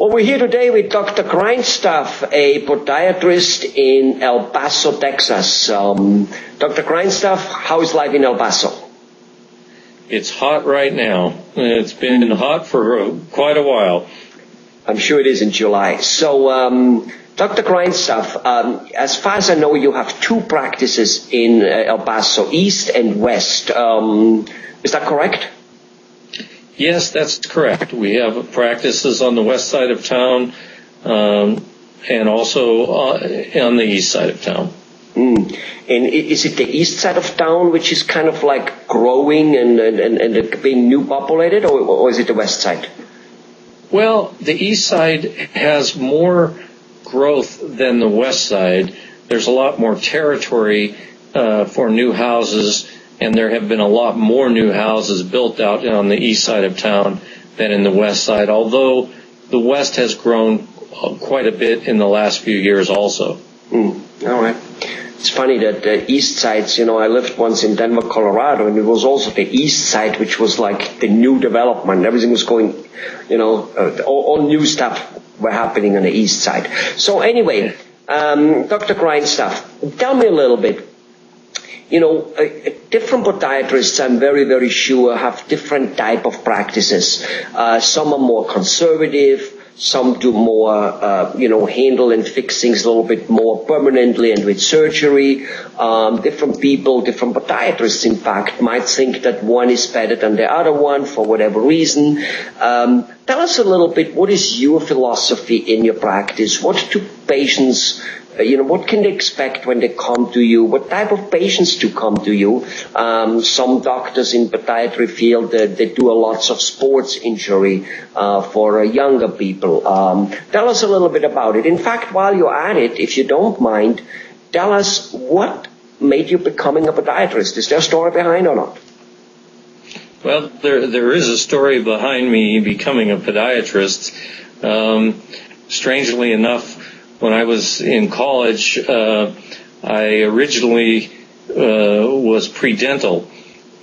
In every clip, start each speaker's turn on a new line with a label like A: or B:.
A: Well, we're here today with Dr. Grindstaff, a podiatrist in El Paso, Texas. Dr. Grindstaff, how is life in El Paso?
B: It's hot right now. It's been hot for quite a while.
A: I'm sure it is in July. So, Dr. Grindstaff, as far as I know, you have two practices in El Paso, East and West. Is that correct?
B: Yes, that's correct. We have practices on the west side of town and also on the east side of town.
A: And is it the east side of town which is kind of like growing and being new populated, or is it the west side?
B: Well, the east side has more growth than the west side. There's a lot more territory for new houses, and there have been a lot more new houses built out on the east side of town than in the west side, although the west has grown quite a bit in the last few years also.
A: All right. It's funny that the east sides, I lived once in Denver, Colorado, and it was also the east side, which was like the new development. Everything was going, all new stuff were happening on the east side. So anyway, Dr. Grindstaff, tell me a little bit. Different podiatrists, I'm very, very sure, have different type of practices. Some are more conservative. Some do more, handle and fix things a little bit more permanently and with surgery. Different people, different podiatrists, in fact, might think that one is better than the other one for whatever reason. Tell us a little bit, what is your philosophy in your practice? What do patients, what can they expect when they come to you? What type of patients do come to you? Some doctors in podiatry feel that they do a lots of sports injury for younger people. Tell us a little bit about it. In fact, while you're at it, if you don't mind, tell us what made you becoming a podiatrist. Is there a story behind or not?
B: Well, there is a story behind me becoming a podiatrist. Strangely enough, when I was in college, I originally was pre-dental,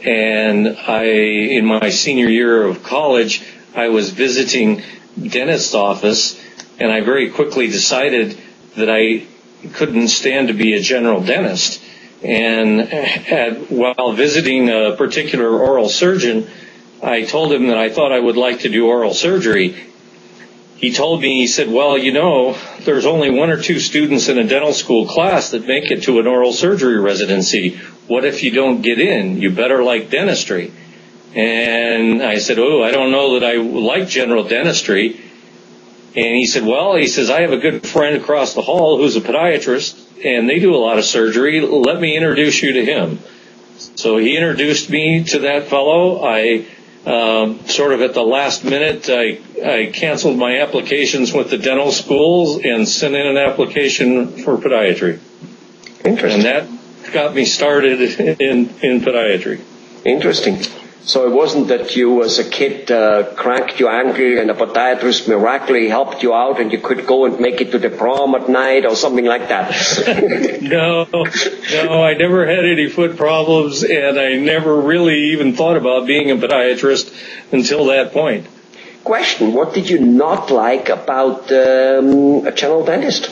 B: and in my senior year of college, I was visiting dentist's office, and I very quickly decided that I couldn't stand to be a general dentist. And while visiting a particular oral surgeon, I told him that I thought I would like to do oral surgery. He told me, he said, well, there's only one or two students in a dental school class that make it to an oral surgery residency. What if you don't get in? You better like dentistry. And I said, I don't know that I like general dentistry. And he said, I have a good friend across the hall who's a podiatrist, and they do a lot of surgery. Let me introduce you to him. So he introduced me to that fellow. Sort of at the last minute, I canceled my applications with the dental schools and sent in an application for podiatry.
A: Interesting.
B: And that got me started in podiatry.
A: Interesting. So it wasn't that you, as a kid, cracked your ankle and a podiatrist miraculously helped you out and you could go and make it to the prom at night or something like that.
B: No, I never had any foot problems, and I never really even thought about being a podiatrist until that point.
A: Question, what did you not like about a general dentist?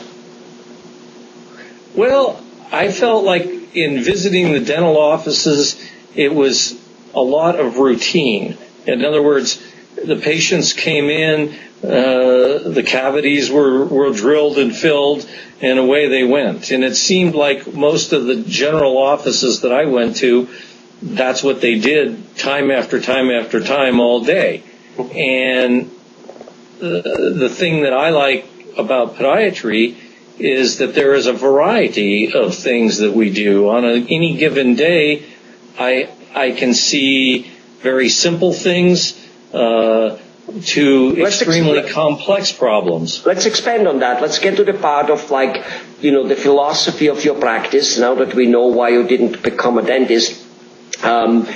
B: Well, I felt like in visiting the dental offices, it was a lot of routine. In other words, the patients came in, the cavities were drilled and filled, and away they went. And it seemed like most of the general offices that I went to, that's what they did time after time after time all day. And the thing that I like about podiatry is that there is a variety of things that we do. On any given day, I can see very simple things to extremely complex problems.
A: Let's expand on that. Let's get to the part of the philosophy of your practice, now that we know why you didn't become a dentist. And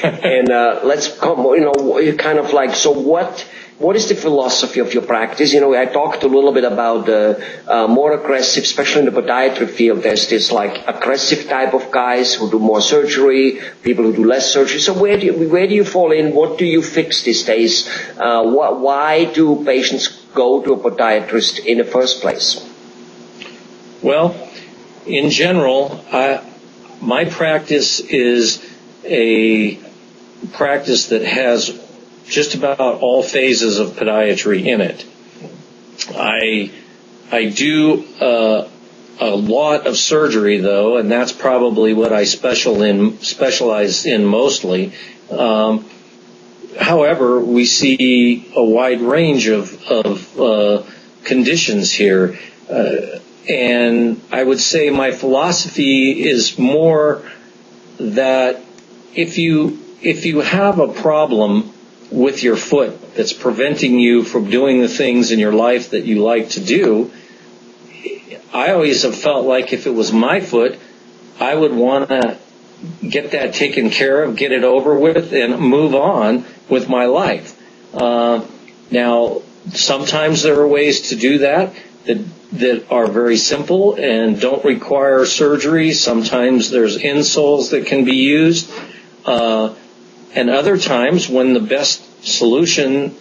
A: let's come, kind of like, so what is the philosophy of your practice? I talked a little bit about more aggressive, especially in the podiatry field. There's this aggressive type of guys who do more surgery, people who do less surgery. So where do you fall in? What do you fix these days? Why do patients go to a podiatrist in the first place?
B: Well, in general, my practice is a practice that has just about all phases of podiatry in it. I do a lot of surgery, though, and that's probably what I specialize in mostly. However, we see a wide range of conditions here, and I would say my philosophy is more that if you have a problem with your foot that's preventing you from doing the things in your life that you like to do, I always have felt like if it was my foot, I would want to get that taken care of, get it over with, and move on with my life. Now, sometimes there are ways to do that are very simple and don't require surgery. Sometimes there's insoles that can be used. And other times when the best solution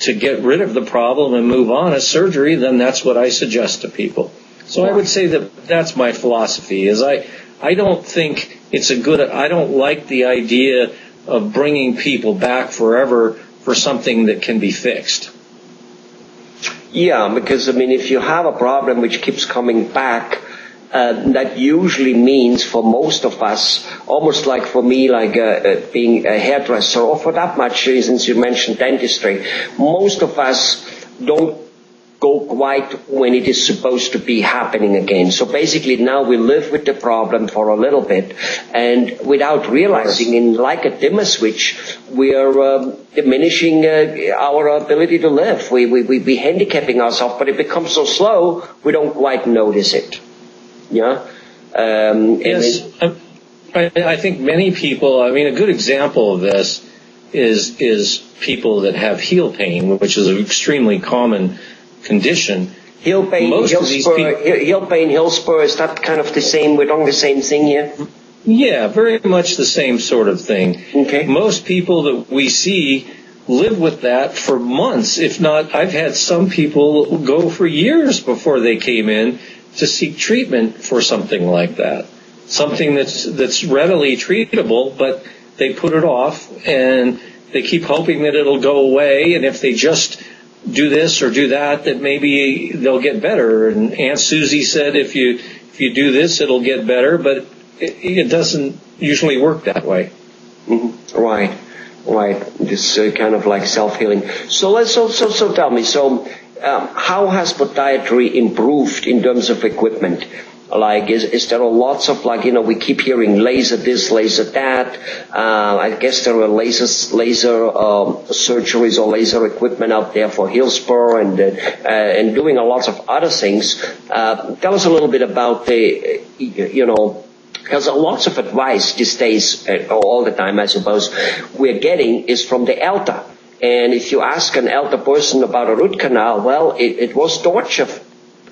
B: to get rid of the problem and move on is surgery, then that's what I suggest to people. So I would say that that's my philosophy, is I don't think it's I don't like the idea of bringing people back forever for something that can be fixed.
A: Yeah, because, I mean, if you have a problem which keeps coming back, that usually means for most of us, almost like for me, like being a hairdresser, or for that much, since you mentioned dentistry, most of us don't go quite when it is supposed to be happening again. So basically now we live with the problem for a little bit, and without realizing, in like a dimmer switch, we are diminishing our ability to live. We handicapping ourselves, but it becomes so slow we don't quite notice it. Yeah.
B: Yes. I think many people, I mean, a good example of this is people that have heel pain, which is an extremely common condition.
A: Heel pain, heel spur, is that kind of the same? We're doing the same thing here?
B: Yeah, very much the same sort of thing.
A: Okay.
B: Most people that we see live with that for months, if not, I've had some people go for years before they came in to seek treatment for something like that. Something that's readily treatable, but they put it off and they keep hoping that it'll go away, and if they just do this or do that, that maybe they'll get better. And Aunt Susie said if you do this, it'll get better, but it doesn't usually work that way.
A: Mm-hmm. Right. This kind of like self-healing. So tell me, how has podiatry improved in terms of equipment? Like, is there lots of, like, we keep hearing laser this, laser that. I guess there are laser surgeries or laser equipment out there for heel spur and doing a lot of other things. Tell us a little bit about because lots of advice these days, all the time, I suppose, we're getting is from the elder. And if you ask an elder person about a root canal, well, it was torture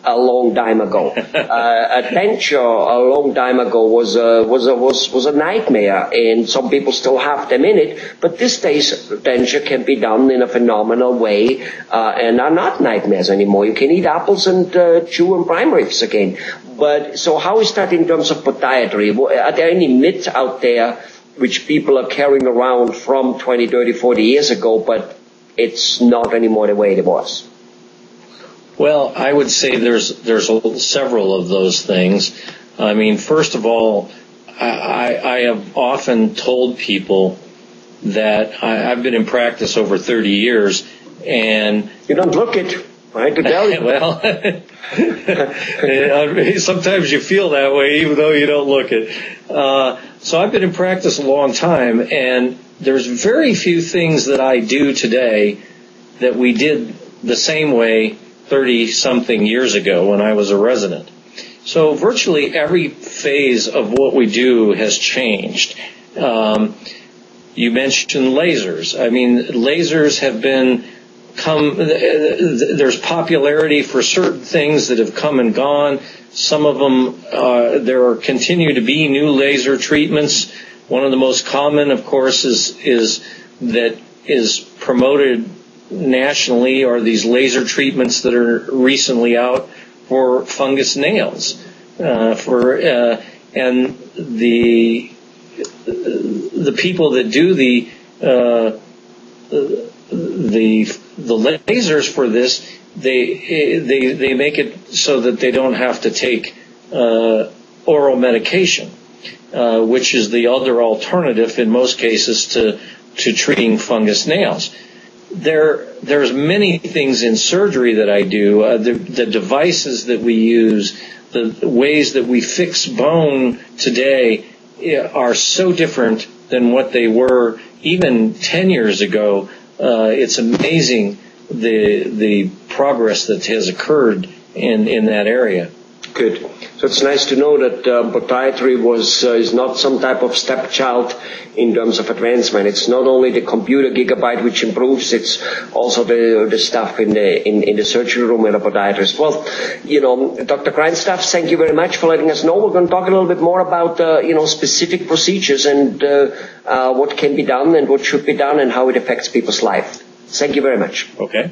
A: a long time ago. A denture a long time ago was a nightmare, and some people still have them in it. But these days, denture can be done in a phenomenal way, and are not nightmares anymore. You can eat apples and chew on prime ribs again. But so, how is that in terms of podiatry? Are there any myths out there which people are carrying around from 20, 30, 40 years ago, but it's not anymore the way it was?
B: Well, I would say there's several of those things. I mean, first of all, I have often told people that I've been in practice over 30 years, and
A: you don't look it. I have to tell you.
B: Well, sometimes you feel that way, even though you don't look it. So I've been in practice a long time, and there's very few things that I do today that we did the same way 30-something years ago when I was a resident. So virtually every phase of what we do has changed. You mentioned lasers. I mean, lasers have there's popularity for certain things that have come and gone. Some of them, there continue to be new laser treatments. One of the most common, of course, is promoted nationally are these laser treatments that are recently out for fungus nails. And the people that do the lasers for this, they make it so that they don't have to take oral medication, which is the other alternative in most cases to treating fungus nails. There's many things in surgery that I do. The devices that we use, the ways that we fix bone today are so different than what they were even 10 years ago. It's amazing the progress that has occurred in that area.
A: Good. So it's nice to know that podiatry is not some type of stepchild in terms of advancement. It's not only the computer gigabyte which improves; it's also the stuff in the surgery room and the podiatrist. Well, Dr. Grindstaff, thank you very much for letting us know. We're going to talk a little bit more about specific procedures and what can be done and what should be done and how it affects people's life. Thank you very much.
B: Okay.